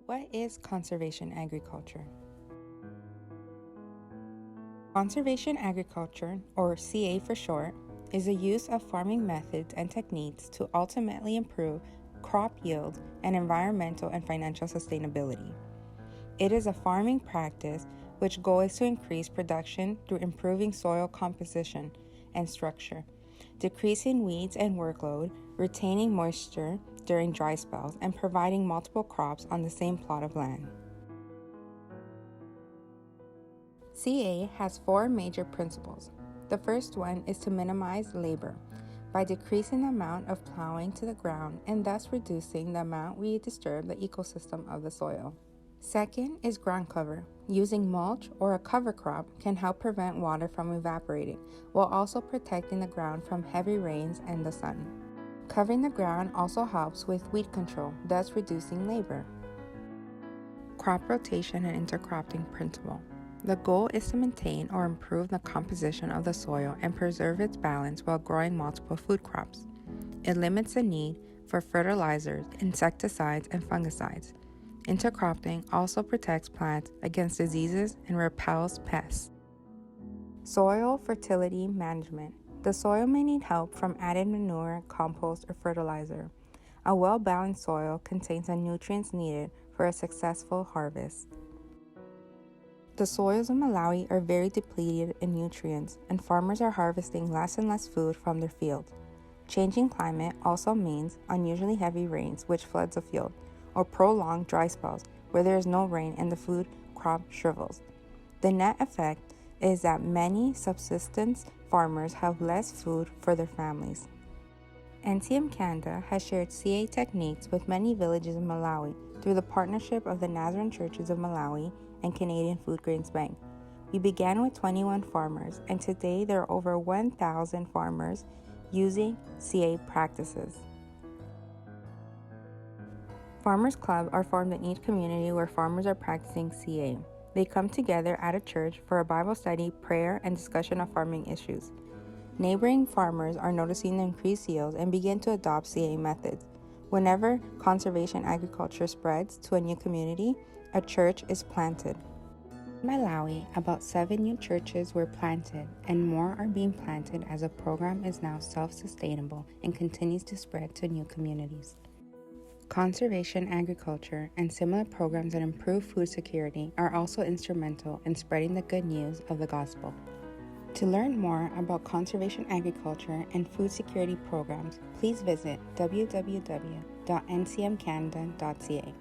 What is conservation agriculture? Conservation agriculture, or CA for short, is the use of farming methods and techniques to ultimately improve crop yield and environmental and financial sustainability. It is a farming practice which goal is to increase production through improving soil composition and structure, decreasing weeds and workload, retaining moisture during dry spells, and providing multiple crops on the same plot of land. CA has four major principles. The first one is to minimize labor by decreasing the amount of plowing to the ground and thus reducing the amount we disturb the ecosystem of the soil. Second is ground cover. Using mulch or a cover crop can help prevent water from evaporating while also protecting the ground from heavy rains and the sun. Covering the ground also helps with weed control, thus reducing labor. Crop rotation and intercropping principle. The goal is to maintain or improve the composition of the soil and preserve its balance while growing multiple food crops. It limits the need for fertilizers, insecticides, and fungicides. Intercropping also protects plants against diseases and repels pests. Soil fertility management. The soil may need help from added manure, compost, or fertilizer. A well-balanced soil contains the nutrients needed for a successful harvest. The soils of Malawi are very depleted in nutrients, and farmers are harvesting less and less food from their fields. Changing climate also means unusually heavy rains, which floods the field, or prolonged dry spells, where there is no rain and the food crop shrivels. The net effect is that many subsistence farmers have less food for their families. NCM Canada has shared CA techniques with many villages in Malawi through the partnership of the Nazarene Churches of Malawi and Canadian Food Grains Bank. We began with 21 farmers, and today there are over 1,000 farmers using CA practices. Farmers Club are formed in each community where farmers are practicing CA. They come together at a church for a Bible study, prayer, and discussion of farming issues. Neighboring farmers are noticing the increased yields and begin to adopt CA methods. Whenever conservation agriculture spreads to a new community, a church is planted. In Malawi, about 7 new churches were planted, and more are being planted as the program is now self-sustainable and continues to spread to new communities. Conservation agriculture and similar programs that improve food security are also instrumental in spreading the good news of the gospel. To learn more about conservation agriculture and food security programs, please visit www.ncmcanada.ca.